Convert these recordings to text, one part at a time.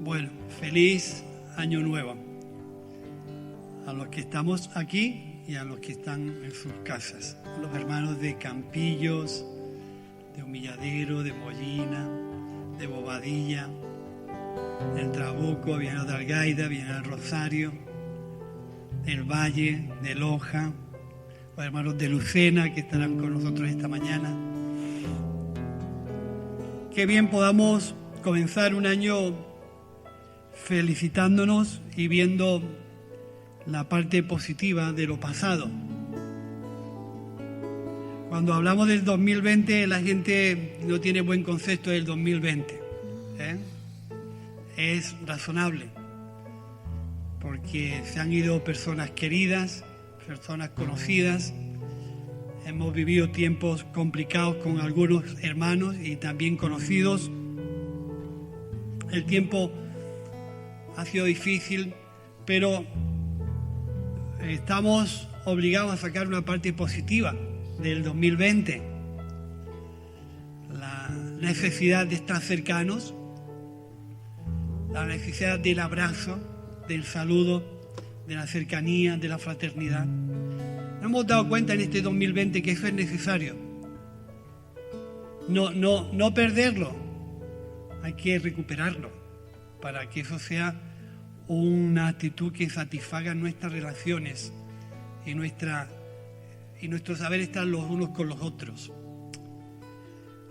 Bueno, feliz año nuevo a los que estamos aquí y a los que están en sus casas. A los hermanos de Campillos, de Humilladero, de Mollina, de Bobadilla, del Trabuco, vienen de Algaida, vienen del Rosario, del Valle, de Loja, los hermanos de Lucena que estarán con nosotros esta mañana. Qué bien podamos comenzar un año felicitándonos y viendo la parte positiva de lo pasado. Cuando hablamos del 2020, la gente no tiene buen concepto del 2020. Es razonable, porque se han ido personas queridas, personas conocidas. Hemos vivido tiempos complicados con algunos hermanos y también conocidos. El tiempo ha sido difícil, pero estamos obligados a sacar una parte positiva del 2020. La necesidad de estar cercanos, la necesidad del abrazo, del saludo, de la cercanía, de la fraternidad. Nos hemos dado cuenta en este 2020 que eso es necesario. No perderlo, hay que recuperarlo para que eso sea una actitud que satisfaga nuestras relaciones y nuestro saber estar los unos con los otros.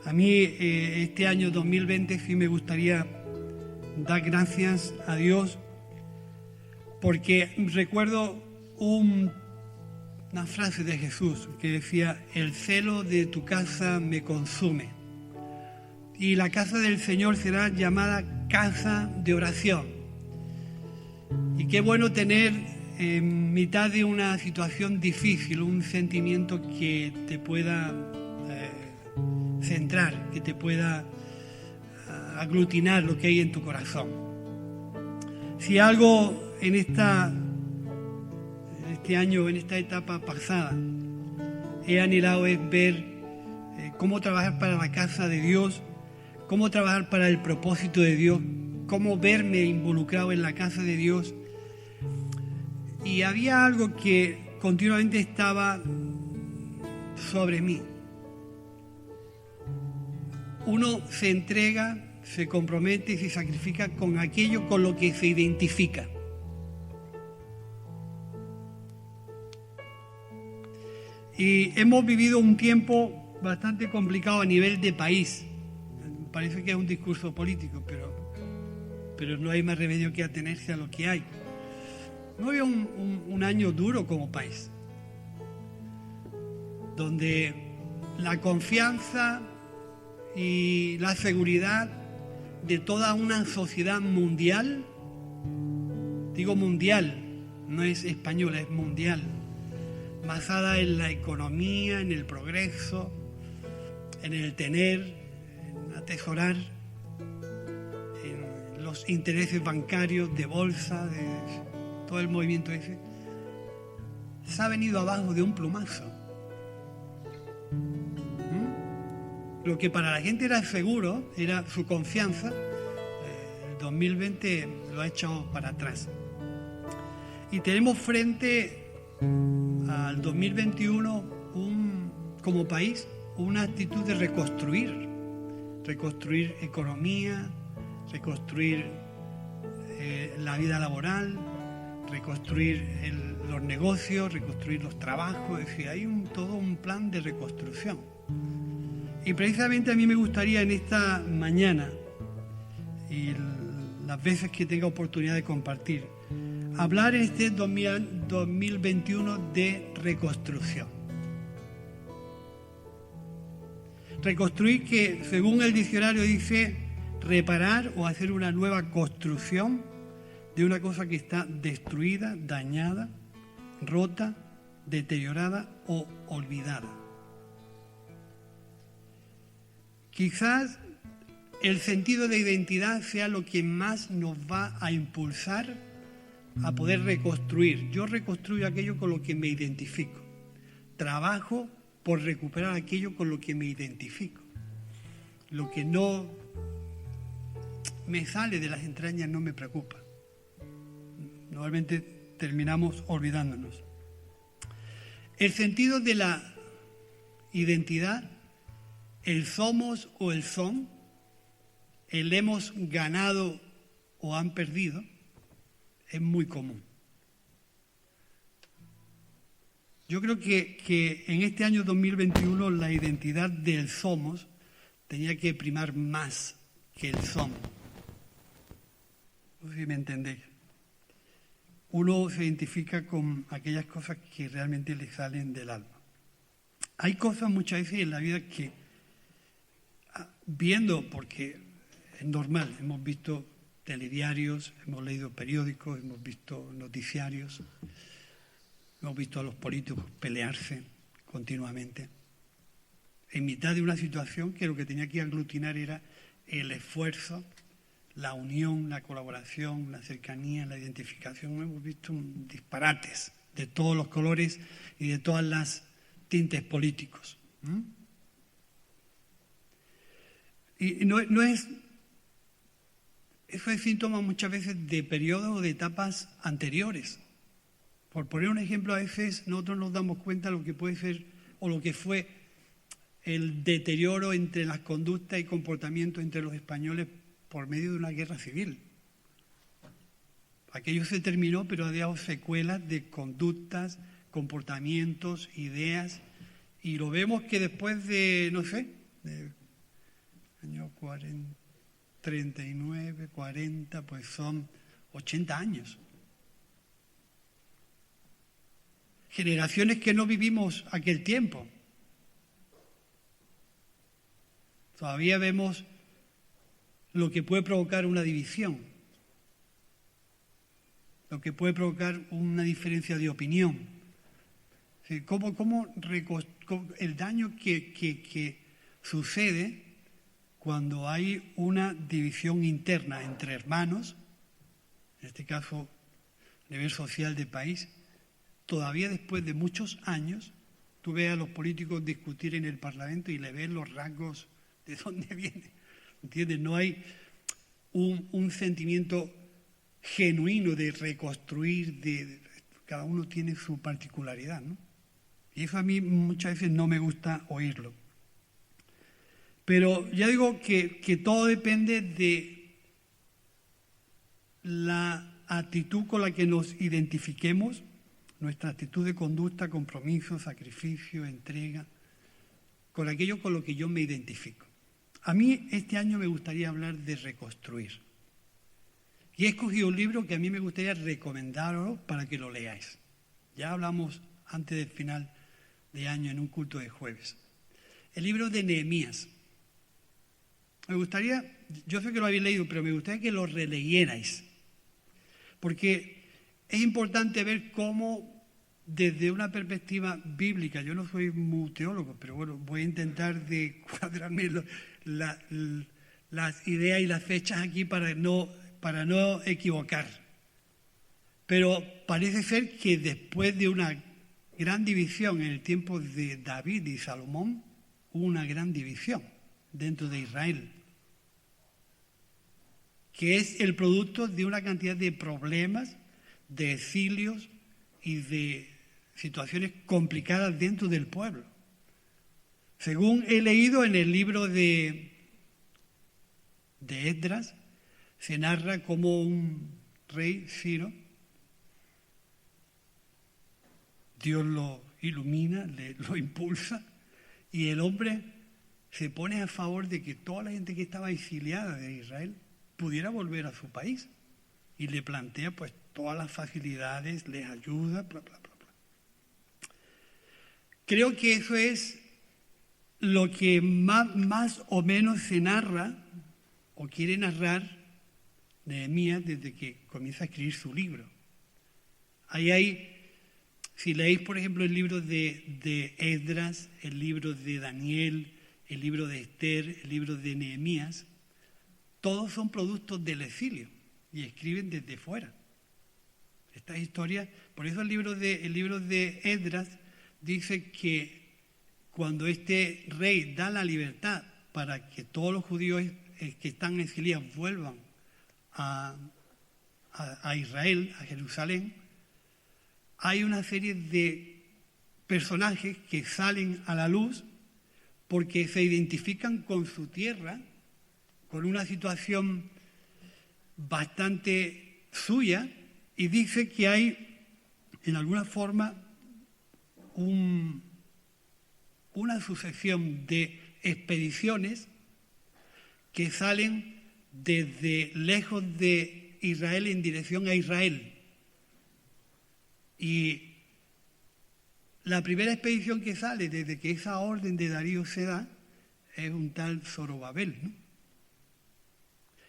A mí este año 2020 sí me gustaría dar gracias a Dios porque recuerdo una frase de Jesús que decía: el celo de tu casa me consume. Y la casa del Señor será llamada casa de oración. Y qué bueno tener en mitad de una situación difícil un sentimiento que te pueda centrar, que te pueda aglutinar lo que hay en tu corazón. Si algo en este año, en esta etapa pasada, he anhelado es ver cómo trabajar para la casa de Dios, cómo trabajar para el propósito de Dios, cómo verme involucrado en la casa de Dios. Y había algo que continuamente estaba sobre mí. Uno se entrega, se compromete y se sacrifica con aquello con lo que se identifica. Y hemos vivido un tiempo bastante complicado a nivel de país. Parece que es un discurso político, pero no hay más remedio que atenerse a lo que hay. No había un año duro como país, donde la confianza y la seguridad de toda una sociedad mundial, digo mundial, no es española, es mundial, basada en la economía, en el progreso, en el tener, en atesorar, en los intereses bancarios, de bolsa, de todo el movimiento ese, se ha venido abajo de un plumazo. Lo que para la gente era seguro, era su confianza, el 2020 lo ha echado para atrás. Y tenemos frente al 2021 como país una actitud de reconstruir economía, reconstruir la vida laboral, reconstruir los negocios, reconstruir los trabajos. Es decir, hay todo un plan de reconstrucción. Y precisamente a mí me gustaría en esta mañana y las veces que tenga oportunidad de compartir, hablar en este 2021 de reconstrucción. Reconstruir, que según el diccionario dice reparar o hacer una nueva construcción de una cosa que está destruida, dañada, rota, deteriorada o olvidada. Quizás el sentido de identidad sea lo que más nos va a impulsar a poder reconstruir. Yo reconstruyo aquello con lo que me identifico. Trabajo por recuperar aquello con lo que me identifico. Lo que no me sale de las entrañas no me preocupa. Normalmente terminamos olvidándonos. El sentido de la identidad, el somos o el son, el hemos ganado o han perdido, es muy común. Yo creo que en este año 2021 la identidad del somos tenía que primar más que el son. No sé si me entendéis. Uno se identifica con aquellas cosas que realmente le salen del alma. Hay cosas muchas veces en la vida que, viendo, porque es normal, hemos visto telediarios, hemos leído periódicos, hemos visto noticiarios, hemos visto a los políticos pelearse continuamente, en mitad de una situación que lo que tenía que aglutinar era el esfuerzo, la unión, la colaboración, la cercanía, la identificación. Hemos visto disparates de todos los colores y de todas las tintes políticos. Y no es... Eso es síntoma muchas veces de periodos o de etapas anteriores. Por poner un ejemplo, a veces nosotros nos damos cuenta de lo que puede ser o lo que fue el deterioro entre las conductas y comportamientos entre los españoles por medio de una guerra civil. Aquello se terminó, pero ha dejado secuelas de conductas, comportamientos, ideas, y lo vemos que después de, no sé, de año 39, 40, pues son 80 años. Generaciones que no vivimos aquel tiempo. Todavía vemos lo que puede provocar una división, lo que puede provocar una diferencia de opinión. ¿Sí? ¿Cómo el daño que sucede cuando hay una división interna entre hermanos, en este caso a nivel social del país, todavía después de muchos años, tú ves a los políticos discutir en el Parlamento y le ves los rasgos de dónde viene. ¿Entiendes? No hay un sentimiento genuino de reconstruir, cada uno tiene su particularidad, ¿no? Y eso a mí muchas veces no me gusta oírlo. Pero ya digo que todo depende de la actitud con la que nos identifiquemos, nuestra actitud de conducta, compromiso, sacrificio, entrega, con aquello con lo que yo me identifico. A mí este año me gustaría hablar de reconstruir. Y he escogido un libro que a mí me gustaría recomendaros para que lo leáis. Ya hablamos antes del final de año en un culto de jueves. El libro de Nehemías. Me gustaría, yo sé que lo habéis leído, pero me gustaría que lo releyerais. Porque es importante ver cómo, desde una perspectiva bíblica, yo no soy muy teólogo, pero bueno, voy a intentar de cuadrarme las ideas y las fechas aquí para no equivocar. Pero parece ser que después de una gran división en el tiempo de David y Salomón, hubo una gran división dentro de Israel, que es el producto de una cantidad de problemas, de exilios y de situaciones complicadas dentro del pueblo. Según he leído en el libro de Esdras, se narra cómo un rey, Ciro, Dios lo ilumina, lo impulsa, y el hombre se pone a favor de que toda la gente que estaba exiliada de Israel pudiera volver a su país. Y le plantea pues todas las facilidades, les ayuda, bla, bla, bla, bla. Creo que eso es lo que más o menos se narra o quiere narrar Nehemías desde que comienza a escribir su libro. Ahí hay, si leéis por ejemplo el libro de Esdras, el libro de Daniel, el libro de Esther, el libro de Nehemías, todos son productos del exilio y escriben desde fuera. Estas historias, por eso el libro de Esdras dice que cuando este rey da la libertad para que todos los judíos que están exiliados vuelvan a Israel, a Jerusalén, hay una serie de personajes que salen a la luz porque se identifican con su tierra, con una situación bastante suya, y dice que hay, en alguna forma, una sucesión de expediciones que salen desde lejos de Israel en dirección a Israel. Y la primera expedición que sale desde que esa orden de Darío se da es un tal Zorobabel, ¿no?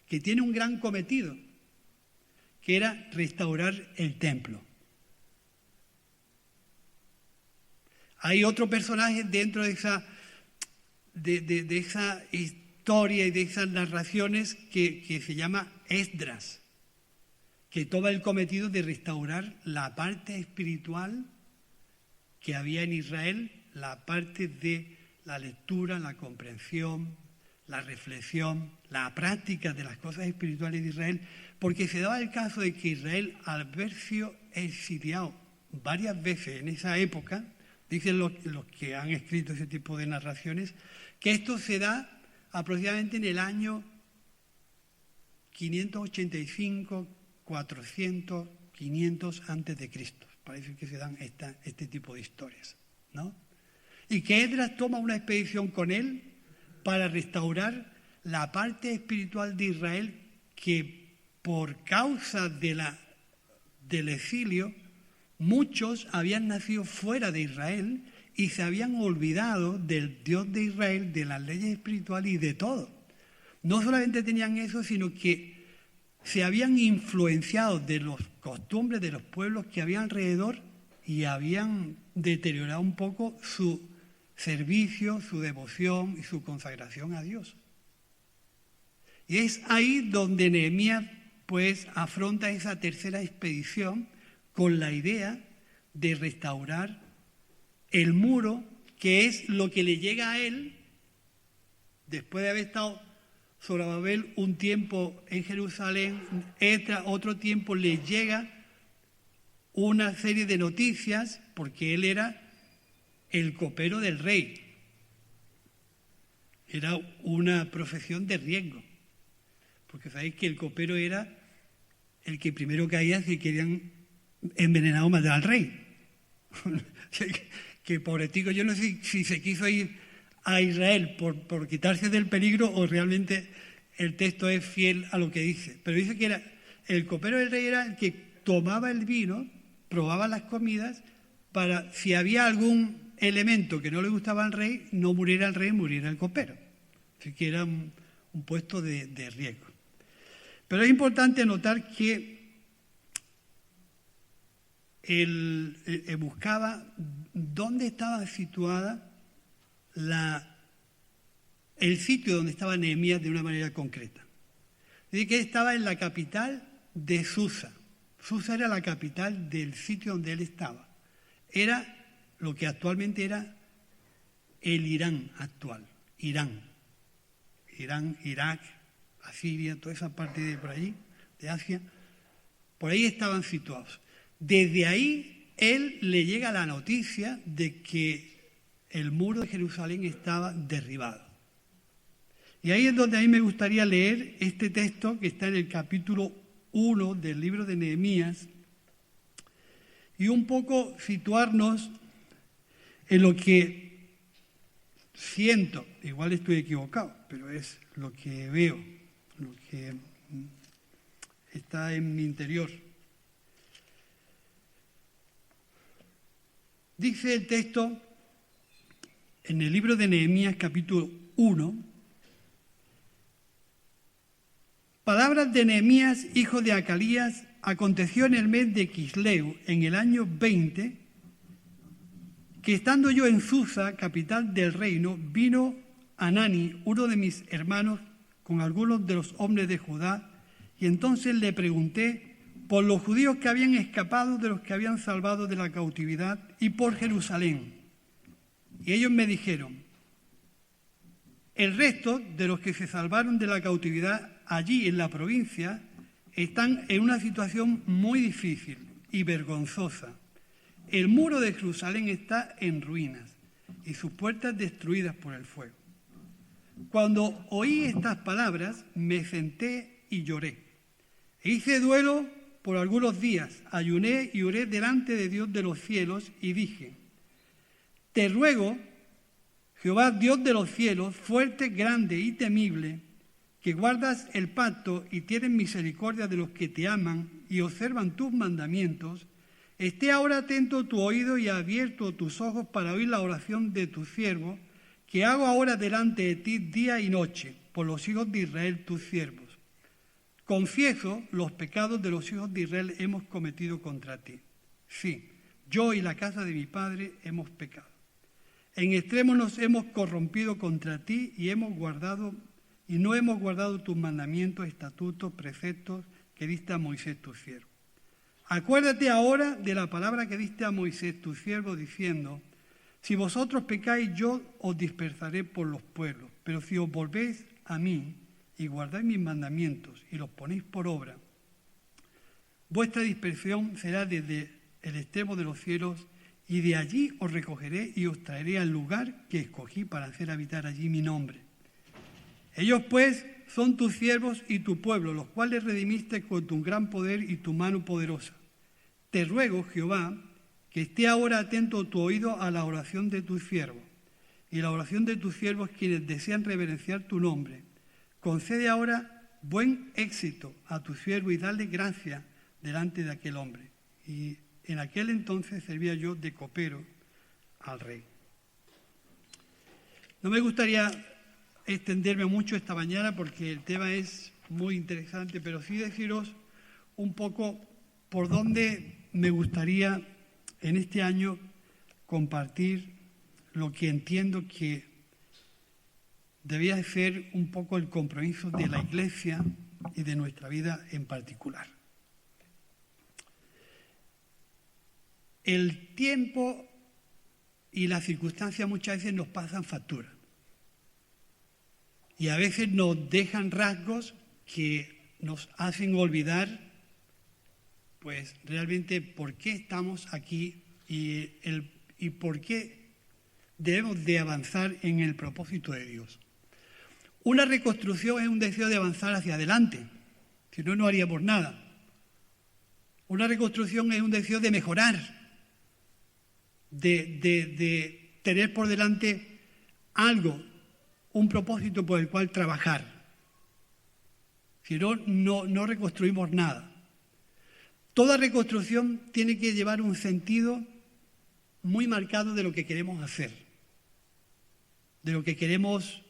Que tiene un gran cometido, que era restaurar el templo. Hay otro personaje dentro de esa historia y de esas narraciones que se llama Esdras, que toma el cometido de restaurar la parte espiritual que había en Israel, la parte de la lectura, la comprensión, la reflexión, la práctica de las cosas espirituales de Israel, porque se daba el caso de que Israel, al haber sido exiliado varias veces en esa época, dicen los que han escrito ese tipo de narraciones, que esto se da aproximadamente en el año 585, 400, 500 antes de Cristo. Parece que se dan este tipo de historias, ¿no? Y que Esdras toma una expedición con él para restaurar la parte espiritual de Israel que por causa del exilio muchos habían nacido fuera de Israel y se habían olvidado del Dios de Israel, de las leyes espirituales y de todo. No solamente tenían eso, sino que se habían influenciado de las costumbres de los pueblos que había alrededor y habían deteriorado un poco su servicio, su devoción y su consagración a Dios. Y es ahí donde Nehemías pues afronta esa tercera expedición con la idea de restaurar el muro, que es lo que le llega a él después de haber estado Zorobabel un tiempo en Jerusalén, otro tiempo le llega una serie de noticias, porque él era el copero del rey. Era una profesión de riesgo, porque sabéis que el copero era el que primero caía si querían envenenar o matar al rey. Que pobretico, yo no sé si se quiso ir a Israel por quitarse del peligro o realmente el texto es fiel a lo que dice. Pero dice que era el copero del rey, era el que tomaba el vino, probaba las comidas, para si había algún elemento que no le gustaba al rey, no muriera el rey, muriera el copero. Así que era un puesto de riesgo. Pero es importante notar que él buscaba dónde estaba situada el sitio donde estaba Nehemías de una manera concreta. Dice que estaba en la capital de Susa. Susa era la capital del sitio donde él estaba. Era lo que actualmente era el Irán actual. Irán, Irak, Asiria, toda esa parte de por allí, de Asia, por ahí estaban situados. Desde ahí él le llega la noticia de que el muro de Jerusalén estaba derribado. Y ahí es donde a mí me gustaría leer este texto que está en el capítulo 1 del libro de Nehemías y un poco situarnos en lo que siento, igual estoy equivocado, pero es lo que veo, lo que está en mi interior. Dice el texto en el libro de Nehemías capítulo 1, palabras de Nehemías, hijo de Acalías, aconteció en el mes de Quisleu, en el año 20, que estando yo en Susa, capital del reino, vino Anani, uno de mis hermanos, con algunos de los hombres de Judá, y entonces le pregunté por los judíos que habían escapado de los que habían salvado de la cautividad y por Jerusalén. Y ellos me dijeron, el resto de los que se salvaron de la cautividad allí en la provincia están en una situación muy difícil y vergonzosa. El muro de Jerusalén está en ruinas y sus puertas destruidas por el fuego. Cuando oí estas palabras, me senté y lloré. E hice duelo por algunos días, ayuné y oré delante de Dios de los cielos y dije: te ruego, Jehová, Dios de los cielos, fuerte, grande y temible, que guardas el pacto y tienes misericordia de los que te aman y observan tus mandamientos, esté ahora atento tu oído y abierto tus ojos para oír la oración de tu siervo, que hago ahora delante de ti día y noche, por los hijos de Israel, tus siervos. Confieso los pecados de los hijos de Israel hemos cometido contra ti. Sí, yo y la casa de mi padre hemos pecado. En extremo nos hemos corrompido contra ti y no hemos guardado tus mandamientos, estatutos, preceptos que diste a Moisés tu siervo. Acuérdate ahora de la palabra que diste a Moisés tu siervo, diciendo: si vosotros pecáis, yo os dispersaré por los pueblos, pero si os volvéis a mí y guardáis mis mandamientos y los ponéis por obra, vuestra dispersión será desde el extremo de los cielos, y de allí os recogeré y os traeré al lugar que escogí para hacer habitar allí mi nombre. Ellos pues son tus siervos y tu pueblo, los cuales redimiste con tu gran poder y tu mano poderosa. Te ruego, Jehová, que esté ahora atento tu oído a la oración de tus siervos y la oración de tus siervos quienes desean reverenciar tu nombre. Concede ahora buen éxito a tu siervo y dale gracia delante de aquel hombre. Y en aquel entonces servía yo de copero al rey. No me gustaría extenderme mucho esta mañana porque el tema es muy interesante, pero sí deciros un poco por dónde me gustaría en este año compartir lo que entiendo que debía ser un poco el compromiso de la Iglesia y de nuestra vida en particular. El tiempo y las circunstancias muchas veces nos pasan factura. Y a veces nos dejan rasgos que nos hacen olvidar, pues, realmente por qué estamos aquí y por qué debemos de avanzar en el propósito de Dios. Una reconstrucción es un deseo de avanzar hacia adelante, si no, no haríamos nada. Una reconstrucción es un deseo de mejorar, de tener por delante algo, un propósito por el cual trabajar. Si no, no reconstruimos nada. Toda reconstrucción tiene que llevar un sentido muy marcado de lo que queremos hacer, de lo que queremos,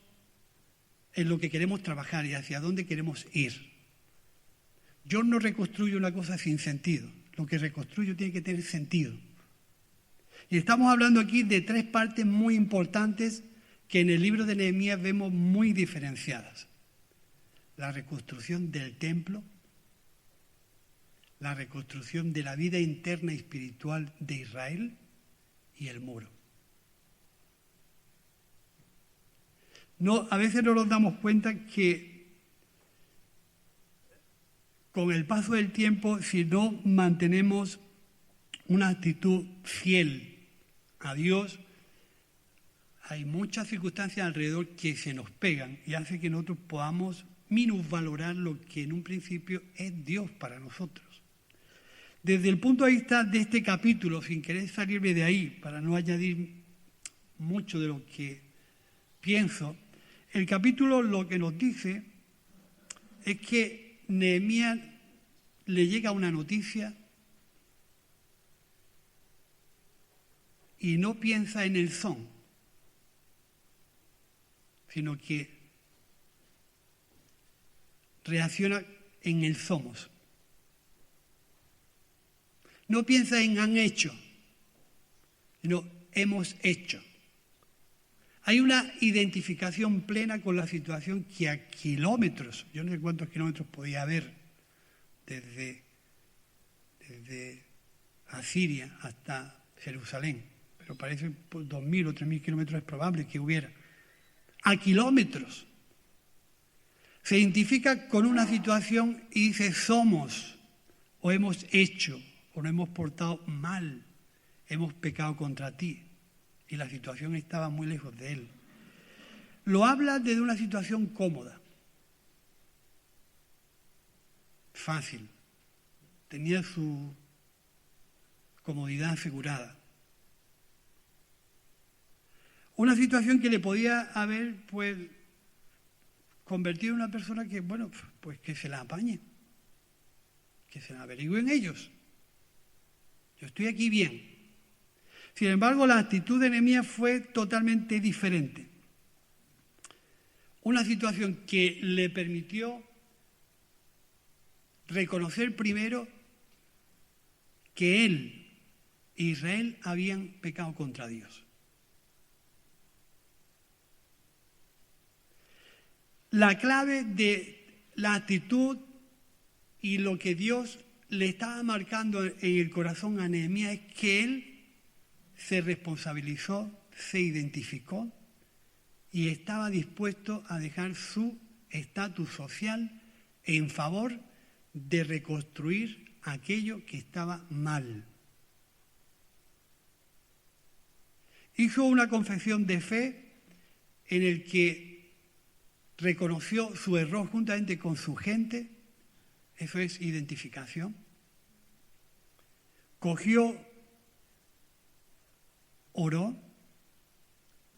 en lo que queremos trabajar y hacia dónde queremos ir. Yo no reconstruyo una cosa sin sentido. Lo que reconstruyo tiene que tener sentido. Y estamos hablando aquí de tres partes muy importantes que en el libro de Nehemías vemos muy diferenciadas. La reconstrucción del templo, la reconstrucción de la vida interna y espiritual de Israel y el muro. A veces no nos damos cuenta que con el paso del tiempo, si no mantenemos una actitud fiel a Dios, hay muchas circunstancias alrededor que se nos pegan y hace que nosotros podamos minusvalorar lo que en un principio es Dios para nosotros. Desde el punto de vista de este capítulo, sin querer salirme de ahí, para no añadir mucho de lo que pienso, el capítulo lo que nos dice es que Nehemías le llega una noticia y no piensa en el son, sino que reacciona en el somos. No piensa en han hecho, sino hemos hecho. Hay una identificación plena con la situación que a kilómetros, yo no sé cuántos kilómetros podía haber desde Asiria hasta Jerusalén, pero parece 2.000 o 3.000 kilómetros es probable que hubiera. A kilómetros Se identifica con una situación y dice somos, o hemos hecho, o nos hemos portado mal, hemos pecado contra ti. Y la situación estaba muy lejos de él. Lo habla desde una situación cómoda, fácil, tenía su comodidad asegurada. Una situación que le podía haber, pues, convertido en una persona que, bueno, pues que se la apañe, que se la averigüen ellos. Yo estoy aquí bien. Sin embargo, la actitud de Nehemías fue totalmente diferente. Una situación que le permitió reconocer primero que él e Israel habían pecado contra Dios. La clave de la actitud y lo que Dios le estaba marcando en el corazón a Nehemías es que él se responsabilizó, se identificó y estaba dispuesto a dejar su estatus social en favor de reconstruir aquello que estaba mal. Hizo una confesión de fe en el que reconoció su error juntamente con su gente, eso es identificación. Cogió, oró,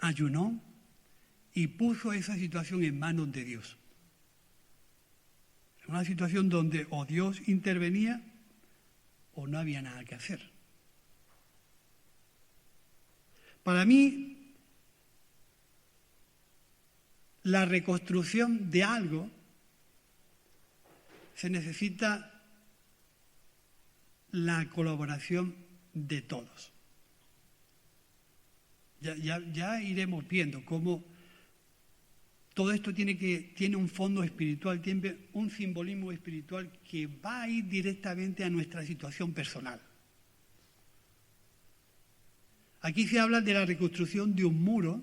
ayunó y puso esa situación en manos de Dios. Una situación donde o Dios intervenía o no había nada que hacer. Para mí, la reconstrucción de algo se necesita la colaboración de todos. Ya iremos viendo cómo todo esto tiene un fondo espiritual, tiene un simbolismo espiritual que va a ir directamente a nuestra situación personal. Aquí se habla de la reconstrucción de un muro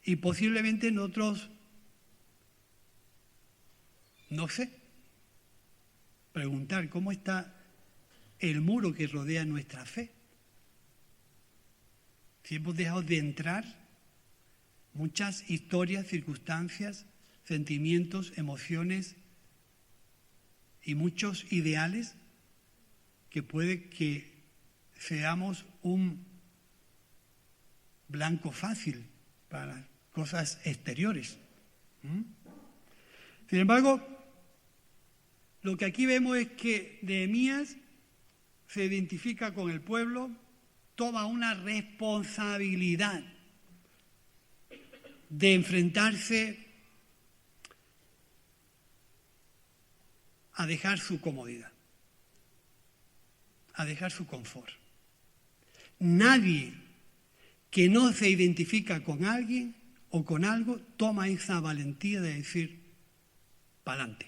y posiblemente nosotros, no sé, preguntar cómo está el muro que rodea nuestra fe. Si hemos dejado de entrar muchas historias, circunstancias, sentimientos, emociones y muchos ideales que puede que seamos un blanco fácil para cosas exteriores. Sin embargo, lo que aquí vemos es que Nehemías se identifica con el pueblo, toma una responsabilidad de enfrentarse a dejar su comodidad, a dejar su confort. Nadie que no se identifica con alguien o con algo toma esa valentía de decir, pa'lante.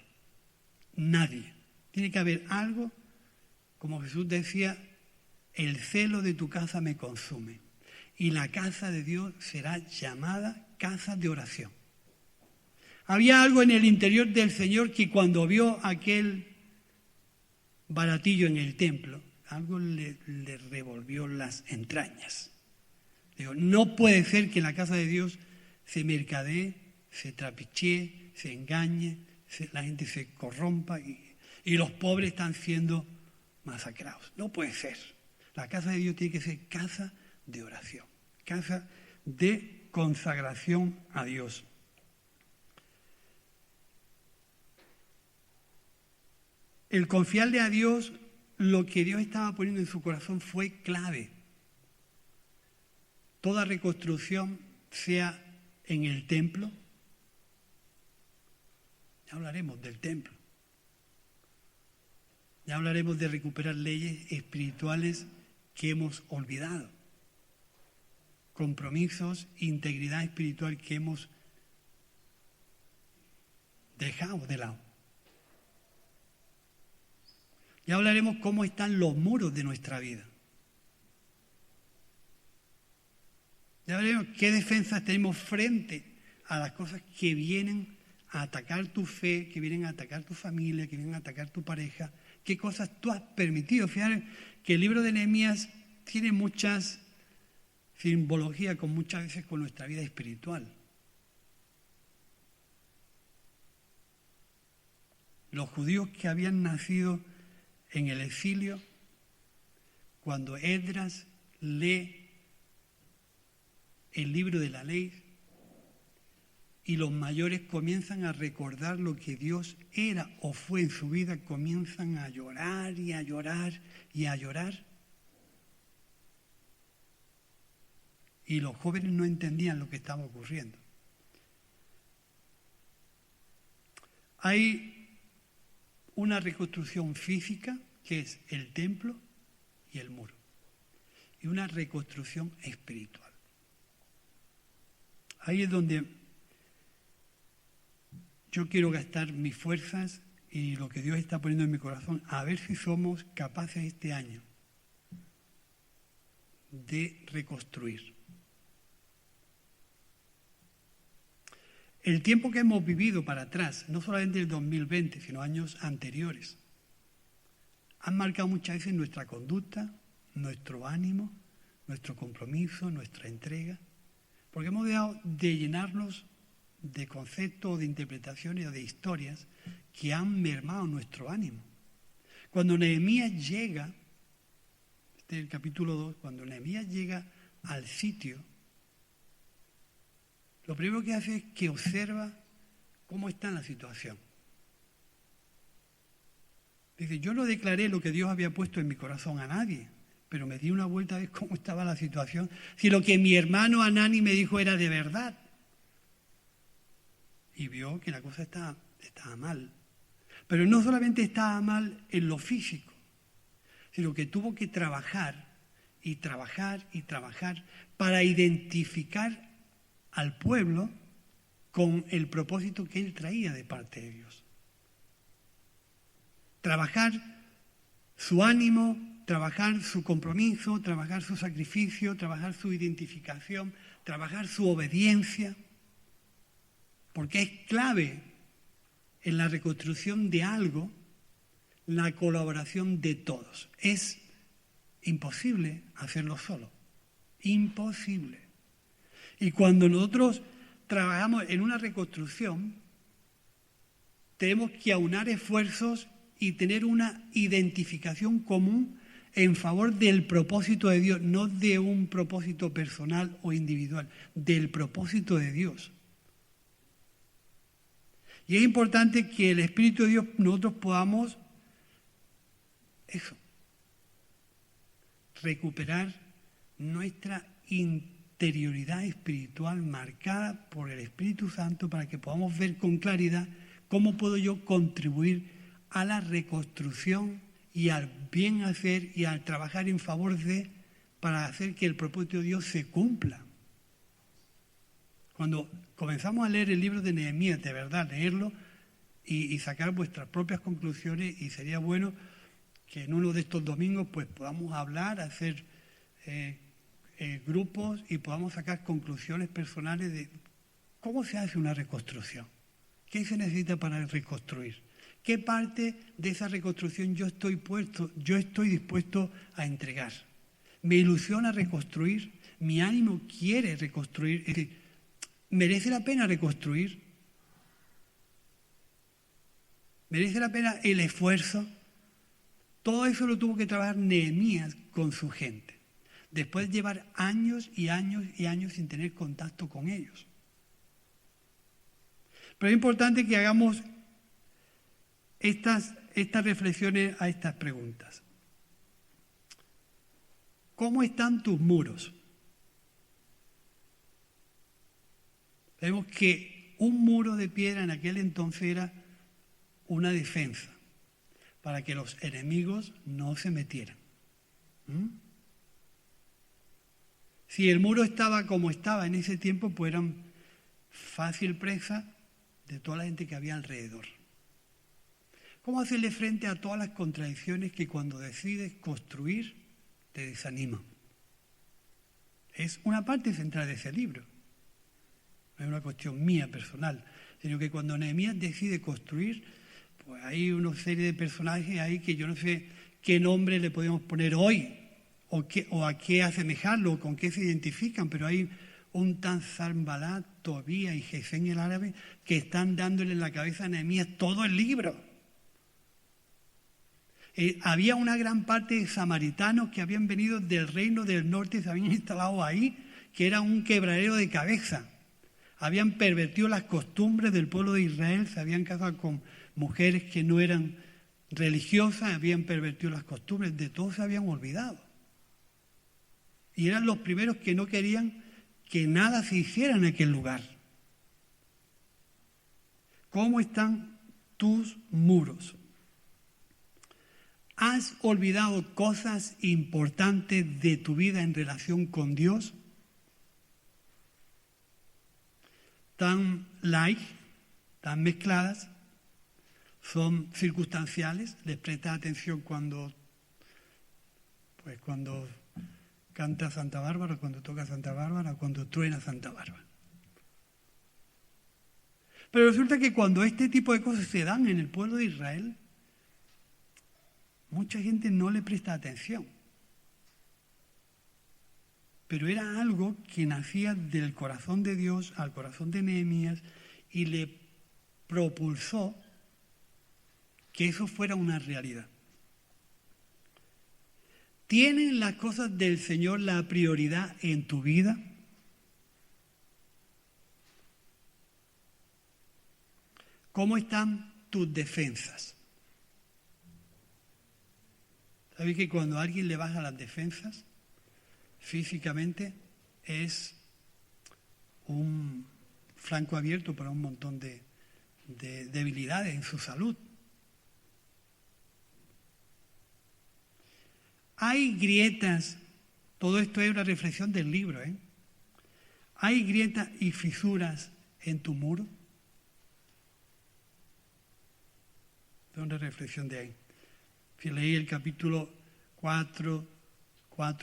Nadie. Tiene que haber algo, como Jesús decía, el celo de tu casa me consume. Y la casa de Dios será llamada casa de oración. Había algo en el interior del Señor que cuando vio aquel baratillo en el templo, algo le revolvió las entrañas. Digo, no puede ser que en la casa de Dios se mercadee, se trapichee, se engañe, la gente se corrompa y los pobres están siendo masacrados. No puede ser. La casa de Dios tiene que ser casa de oración, casa de consagración a Dios. El confiarle a Dios lo que Dios estaba poniendo en su corazón fue clave. Toda reconstrucción, sea en el templo, ya hablaremos del templo, ya hablaremos de recuperar leyes espirituales que hemos olvidado, compromisos, integridad espiritual que hemos dejado de lado. Ya hablaremos cómo están los muros de nuestra vida. Ya veremos qué defensas tenemos frente a las cosas que vienen a atacar tu fe, que vienen a atacar tu familia, que vienen a atacar tu pareja, qué cosas tú has permitido. Fíjate que el libro de Nehemías tiene muchas simbologías, muchas veces con nuestra vida espiritual. Los judíos que habían nacido en el exilio, cuando Esdras lee el libro de la ley y los mayores comienzan a recordar lo que Dios era o fue en su vida, comienzan a llorar y a llorar y a llorar. Y los jóvenes no entendían lo que estaba ocurriendo. Hay una reconstrucción física, que es el templo y el muro, y una reconstrucción espiritual. Ahí es donde yo quiero gastar mis fuerzas y lo que Dios está poniendo en mi corazón, a ver si somos capaces este año de reconstruir. El tiempo que hemos vivido para atrás, no solamente el 2020, sino años anteriores, han marcado muchas veces nuestra conducta, nuestro ánimo, nuestro compromiso, nuestra entrega, porque hemos dejado de llenarnos de conceptos, de interpretaciones o de historias que han mermado nuestro ánimo. Cuando Nehemías llega, este es el capítulo 2, cuando Nehemías llega al sitio, lo primero que hace es que observa cómo está la situación. Dice, yo no declaré lo que Dios había puesto en mi corazón a nadie, pero me di una vuelta a ver cómo estaba la situación. Si lo que mi hermano Anani me dijo era de verdad. Y vio que la cosa estaba mal. Pero no solamente estaba mal en lo físico, sino que tuvo que trabajar y trabajar y trabajar para identificar al pueblo con el propósito que él traía de parte de Dios. Trabajar su ánimo, trabajar su compromiso, trabajar su sacrificio, trabajar su identificación, trabajar su obediencia, porque es clave en la reconstrucción de algo la colaboración de todos. Es imposible hacerlo solo, imposible. Y cuando nosotros trabajamos en una reconstrucción, tenemos que aunar esfuerzos y tener una identificación común en favor del propósito de Dios, no de un propósito personal o individual, del propósito de Dios. Y es importante que el Espíritu de Dios nosotros podamos recuperar nuestra interioridad espiritual marcada por el Espíritu Santo para que podamos ver con claridad cómo puedo yo contribuir a la reconstrucción y al bien hacer y al trabajar en favor de, para hacer que el propósito de Dios se cumpla. Cuando comenzamos a leer el libro de Nehemías, de verdad, leerlo y sacar vuestras propias conclusiones, y sería bueno que en uno de estos domingos pues podamos hablar, hacer grupos y podamos sacar conclusiones personales de cómo se hace una reconstrucción, qué se necesita para reconstruir, qué parte de esa reconstrucción yo estoy dispuesto a entregar. Me ilusiona reconstruir, mi ánimo quiere reconstruir, es decir, ¿merece la pena reconstruir? ¿Merece la pena el esfuerzo? Todo eso lo tuvo que trabajar Nehemías con su gente, después de llevar años y años y años sin tener contacto con ellos. Pero es importante que hagamos estas reflexiones a estas preguntas. ¿Cómo están tus muros? Vemos que un muro de piedra en aquel entonces era una defensa para que los enemigos no se metieran. Si el muro estaba como estaba en ese tiempo, pues eran fácil presa de toda la gente que había alrededor. ¿Cómo hacerle frente a todas las contradicciones que cuando decides construir te desaniman? Es una parte central de ese libro. No es una cuestión mía personal, sino que cuando Nehemías decide construir, pues hay una serie de personajes ahí que yo no sé qué nombre le podemos poner hoy, o a qué asemejarlo, o con qué se identifican, pero hay un tan Sanbalat, Tobías y Gesén el árabe que están dándole en la cabeza a Nehemías todo el libro. Había una gran parte de samaritanos que habían venido del reino del norte, se habían instalado ahí, que era un quebradero de cabeza. Habían pervertido las costumbres del pueblo de Israel, se habían casado con mujeres que no eran religiosas, habían pervertido las costumbres, de todo se habían olvidado. Y eran los primeros que no querían que nada se hiciera en aquel lugar. ¿Cómo están tus muros? ¿Has olvidado cosas importantes de tu vida en relación con Dios? Tan light, tan mezcladas, son circunstanciales. Les prestas atención cuando canta Santa Bárbara, cuando toca Santa Bárbara, cuando truena Santa Bárbara. Pero resulta que cuando este tipo de cosas se dan en el pueblo de Israel, mucha gente no le presta atención. Pero era algo que nacía del corazón de Dios al corazón de Nehemías y le propulsó que eso fuera una realidad. ¿Tienen las cosas del Señor la prioridad en tu vida? ¿Cómo están tus defensas? ¿Sabes que cuando a alguien le baja las defensas, físicamente es un flanco abierto para un montón de debilidades en su salud? Hay grietas, todo esto es una reflexión del libro, ¿Hay grietas y fisuras en tu muro? Es una reflexión de ahí. Si leí el capítulo 4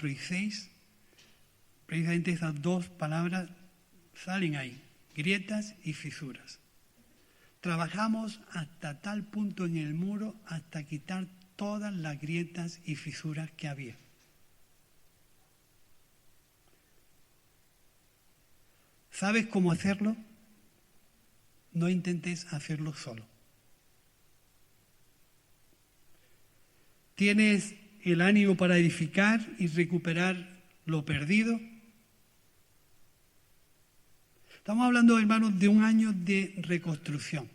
y 6, precisamente esas dos palabras salen ahí, grietas y fisuras. Trabajamos hasta tal punto en el muro, hasta quitar todas las grietas y fisuras que había. ¿Sabes cómo hacerlo? No intentes hacerlo solo. ¿Tienes el ánimo para edificar y recuperar lo perdido? Estamos hablando, hermanos, de un año de reconstrucción.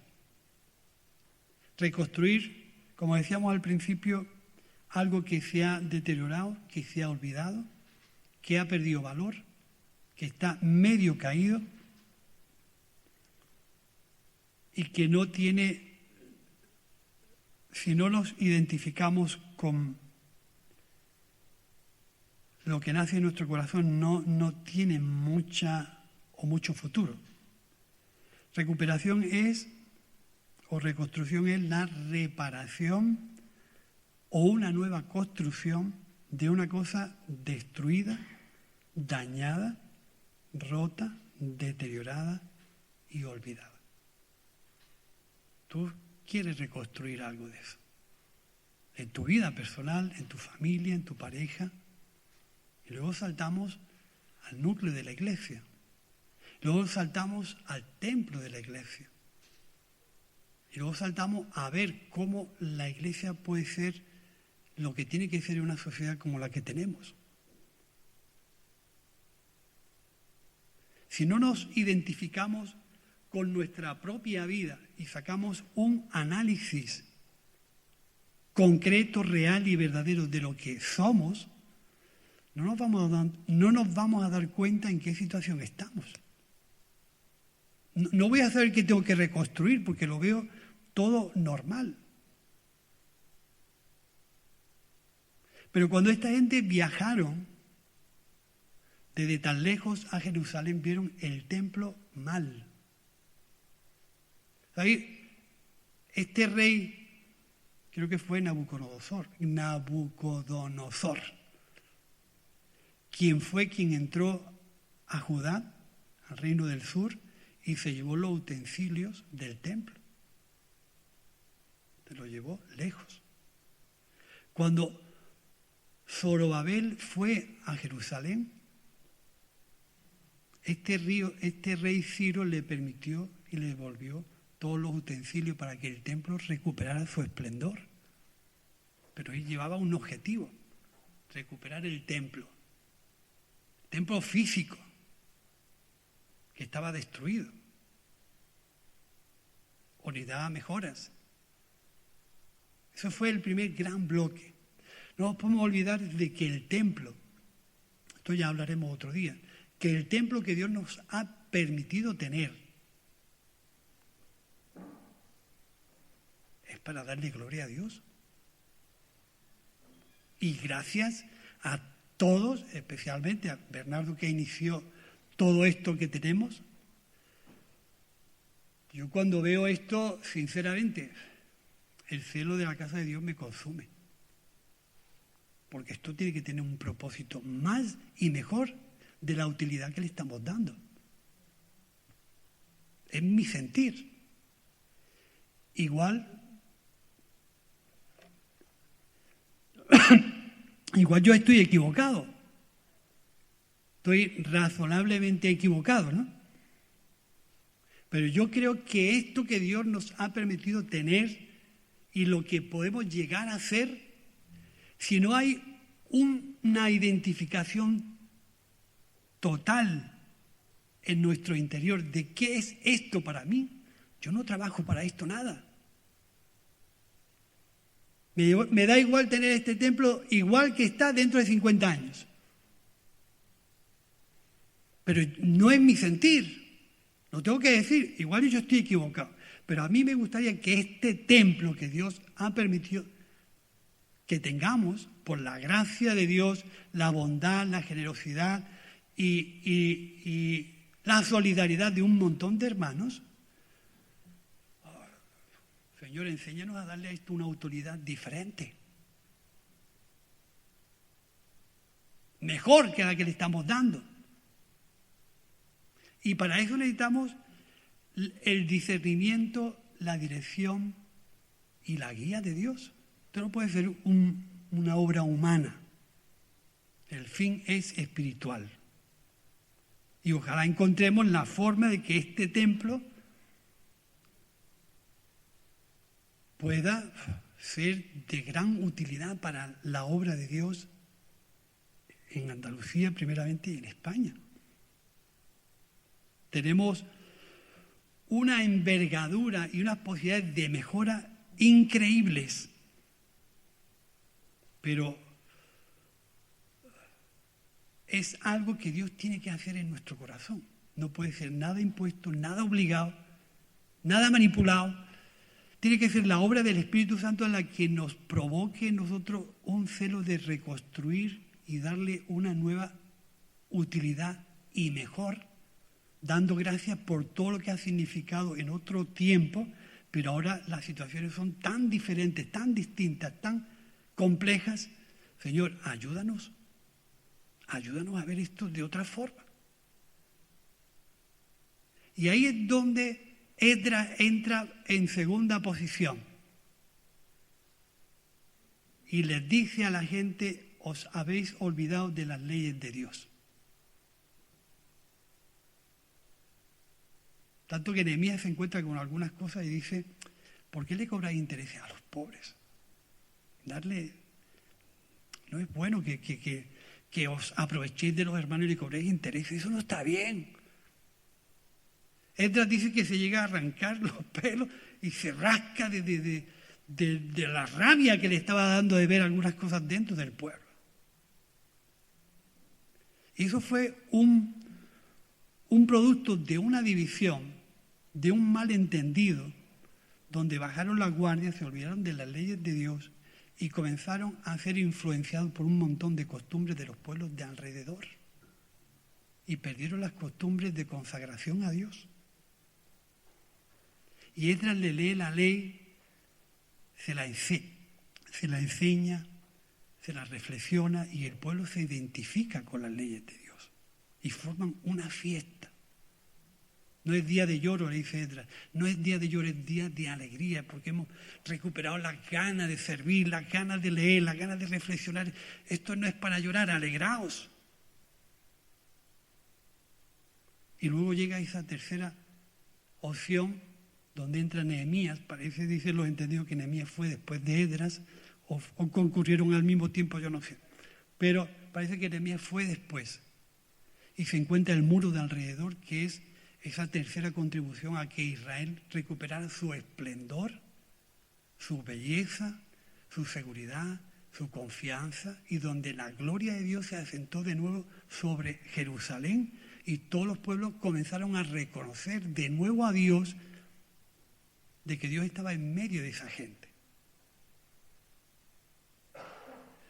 Reconstruir, como decíamos al principio, algo que se ha deteriorado, que se ha olvidado, que ha perdido valor, que está medio caído y que no tiene, si no nos identificamos con lo que nace en nuestro corazón, no tiene mucho futuro. Recuperación o reconstrucción es la reparación o una nueva construcción de una cosa destruida, dañada, rota, deteriorada y olvidada. Tú quieres reconstruir algo de eso. En tu vida personal, en tu familia, en tu pareja. Y luego saltamos al núcleo de la iglesia. Luego saltamos al templo de la iglesia. Y luego saltamos a ver cómo la iglesia puede ser lo que tiene que ser en una sociedad como la que tenemos. Si no nos identificamos con nuestra propia vida y sacamos un análisis concreto, real y verdadero de lo que somos, no nos vamos a dar cuenta en qué situación estamos. No voy a saber qué tengo que reconstruir porque lo veo todo normal. Pero cuando esta gente viajaron desde tan lejos a Jerusalén, vieron el templo mal. ¿Sabéis? Este rey, creo que fue Nabucodonosor, quien entró a Judá, al reino del sur, y se llevó los utensilios del templo. Se los llevó lejos. Cuando Zorobabel fue a Jerusalén, este rey Ciro le permitió y le devolvió todos los utensilios para que el templo recuperara su esplendor. Pero él llevaba un objetivo: recuperar el templo físico, que estaba destruido. O le daba mejoras. Eso fue el primer gran bloque. No nos podemos olvidar de que el templo, esto ya hablaremos otro día, que el templo que Dios nos ha permitido tener es para darle gloria a Dios. Y gracias a todos, especialmente a Bernardo que inició todo esto que tenemos. Yo cuando veo esto, sinceramente, el celo de la casa de Dios me consume. Porque esto tiene que tener un propósito más y mejor de la utilidad que le estamos dando. Es mi sentir. Igual yo estoy equivocado. Estoy razonablemente equivocado, ¿no? Pero yo creo que esto que Dios nos ha permitido tener y lo que podemos llegar a hacer, si no hay una identificación total en nuestro interior de qué es esto para mí, yo no trabajo para esto nada. Me da igual tener este templo igual que está dentro de 50 años. Pero no es mi sentir. Lo tengo que decir, igual yo estoy equivocado. Pero a mí me gustaría que este templo que Dios ha permitido que tengamos, por la gracia de Dios, la bondad, la generosidad y la solidaridad de un montón de hermanos. Señor, enséñanos a darle a esto una autoridad diferente. Mejor que la que le estamos dando. Y para eso necesitamos el discernimiento, la dirección y la guía de Dios. Esto no puede ser una obra humana. El fin es espiritual. Y ojalá encontremos la forma de que este templo pueda ser de gran utilidad para la obra de Dios en Andalucía, primeramente, y en España. Tenemos una envergadura y unas posibilidades de mejora increíbles, pero es algo que Dios tiene que hacer en nuestro corazón. No puede ser nada impuesto, nada obligado, nada manipulado. Tiene que ser la obra del Espíritu Santo en la que nos provoque en nosotros un celo de reconstruir y darle una nueva utilidad y mejor, dando gracias por todo lo que ha significado en otro tiempo, pero ahora las situaciones son tan diferentes, tan distintas, tan complejas. Señor, ayúdanos a ver esto de otra forma. Y ahí es donde Esdras entra en segunda posición y les dice a la gente: os habéis olvidado de las leyes de Dios. Tanto que Nehemías se encuentra con algunas cosas y dice: ¿por qué le cobráis intereses a los pobres? No es bueno que os aprovechéis de los hermanos y le cobréis intereses, eso no está bien. Esdras dice que se llega a arrancar los pelos y se rasca de la rabia que le estaba dando de ver algunas cosas dentro del pueblo. Y eso fue un producto de una división, de un malentendido, donde bajaron la guardia, se olvidaron de las leyes de Dios y comenzaron a ser influenciados por un montón de costumbres de los pueblos de alrededor. Y perdieron las costumbres de consagración a Dios. Y Esdras le lee la ley, se la enseña, se la reflexiona y el pueblo se identifica con las leyes de Dios. Y forman una fiesta No es día de lloro, le dice Esdras. No es día de lloro, es día de alegría, porque hemos recuperado las ganas de servir, las ganas de leer, las ganas de reflexionar. Esto no es para llorar, alegraos. Y luego llega esa tercera opción donde entra Nehemías. Parece, dicen los entendidos, que Nehemías fue después de Esdras o concurrieron al mismo tiempo, yo no sé. Pero parece que Nehemías fue después. Y se encuentra el muro de alrededor, que es esa tercera contribución a que Israel recuperara su esplendor, su belleza, su seguridad, su confianza, y donde la gloria de Dios se asentó de nuevo sobre Jerusalén y todos los pueblos comenzaron a reconocer de nuevo a Dios, de que Dios estaba en medio de esa gente.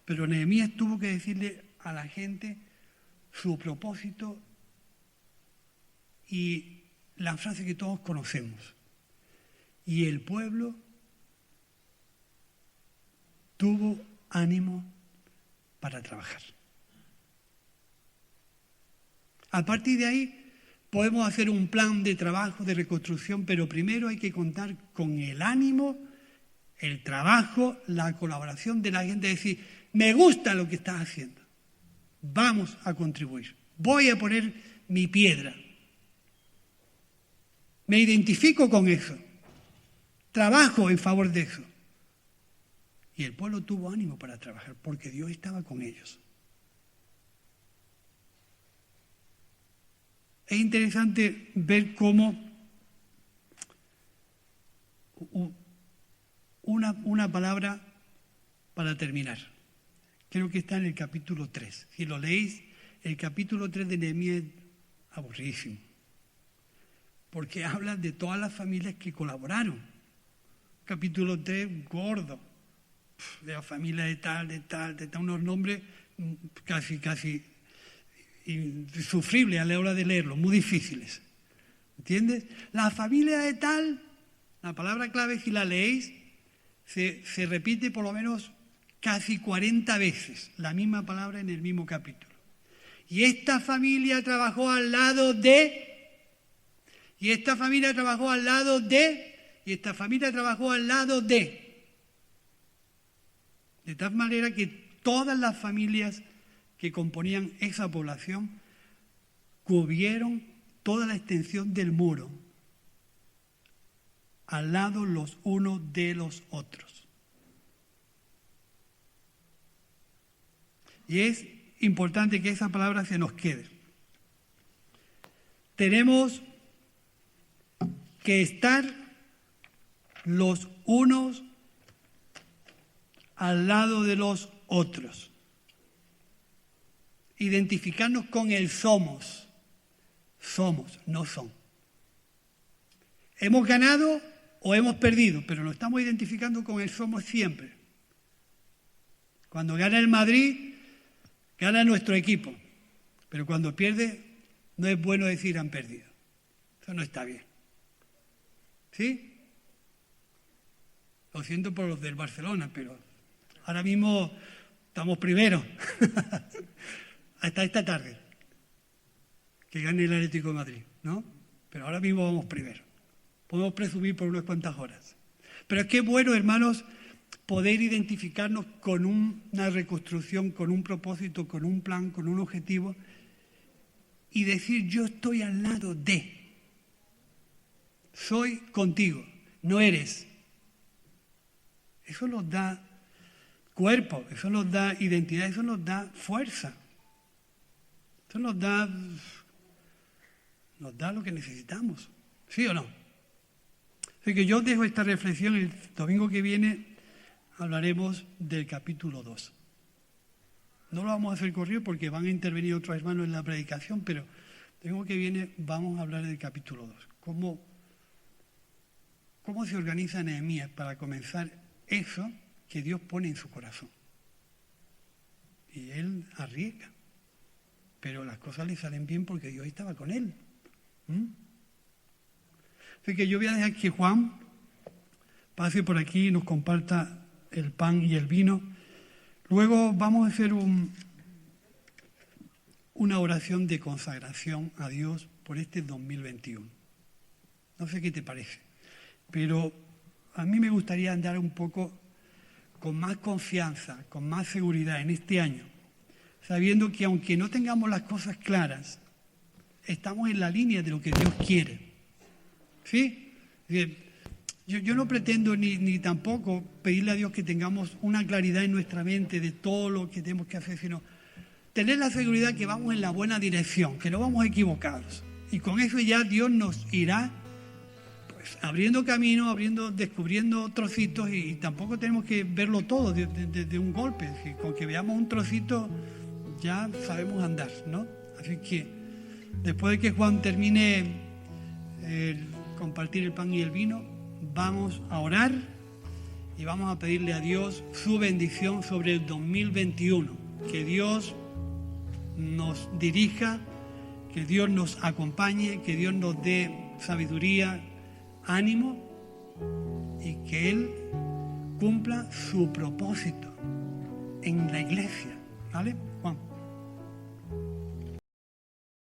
Pero Nehemías tuvo que decirle a la gente su propósito y la frase que todos conocemos. Y el pueblo tuvo ánimo para trabajar. A partir de ahí podemos hacer un plan de trabajo, de reconstrucción, pero primero hay que contar con el ánimo, el trabajo, la colaboración de la gente, decir, me gusta lo que estás haciendo, vamos a contribuir, voy a poner mi piedra, me identifico con eso, trabajo en favor de eso. Y el pueblo tuvo ánimo para trabajar porque Dios estaba con ellos. Es interesante ver cómo una palabra para terminar. Creo que está en el capítulo 3. Si lo leéis, el capítulo 3 de Nehemías es aburridísimo, porque habla de todas las familias que colaboraron. Capítulo 3, gordo, de la familia de tal, unos nombres casi insufribles a la hora de leerlo, muy difíciles. ¿Entiendes? La familia de tal, la palabra clave, si la leéis, se repite por lo menos casi 40 veces la misma palabra en el mismo capítulo. Y esta familia trabajó al lado de, y esta familia trabajó al lado de, y esta familia trabajó al lado de. De tal manera que todas las familias que componían esa población cubrieron toda la extensión del muro, al lado los unos de los otros. Y es importante que esa palabra se nos quede. Tenemos que estar los unos al lado de los otros. Identificarnos con el somos. Somos, no son. Hemos ganado o hemos perdido, pero nos estamos identificando con el somos siempre. Cuando gana el Madrid, gana nuestro equipo. Pero cuando pierde, no es bueno decir han perdido. Eso no está bien. ¿Sí? Lo siento por los del Barcelona, pero ahora mismo estamos primeros. Hasta esta tarde. Que gane el Atlético de Madrid, ¿no? Pero ahora mismo vamos primero. Podemos presumir por unas cuantas horas. Pero es que es bueno, hermanos, poder identificarnos con una reconstrucción, con un propósito, con un plan, con un objetivo y decir, yo estoy al lado de. Soy contigo, no eres. Eso nos da cuerpo, eso nos da identidad, eso nos da fuerza. Eso nos da lo que necesitamos. ¿Sí o no? Así que yo dejo esta reflexión. El domingo que viene hablaremos del capítulo 2. No lo vamos a hacer corrido porque van a intervenir otros hermanos en la predicación, pero el domingo que viene vamos a hablar del capítulo 2. ¿Cómo se organiza Nehemías para comenzar eso que Dios pone en su corazón? Y él arriesga, pero las cosas le salen bien porque Dios estaba con él. Así que yo voy a dejar que Juan pase por aquí y nos comparta el pan y el vino. Luego vamos a hacer una oración de consagración a Dios por este 2021. No sé qué te parece. Pero a mí me gustaría andar un poco con más confianza, con más seguridad en este año, sabiendo que aunque no tengamos las cosas claras, estamos en la línea de lo que Dios quiere. ¿Sí? Yo no pretendo ni tampoco pedirle a Dios que tengamos una claridad en nuestra mente de todo lo que tenemos que hacer, sino tener la seguridad que vamos en la buena dirección, que no vamos equivocados. Y con eso ya Dios nos irá pues abriendo camino, descubriendo trocitos, y tampoco tenemos que verlo todo de un golpe. Con que veamos un trocito ya sabemos andar, ¿no? Así que después de que Juan termine el compartir el pan y el vino, vamos a orar y vamos a pedirle a Dios su bendición sobre el 2021. Que Dios nos dirija, que Dios nos acompañe, que Dios nos dé sabiduría, ánimo, y que Él cumpla su propósito en la iglesia. ¿Vale, Juan?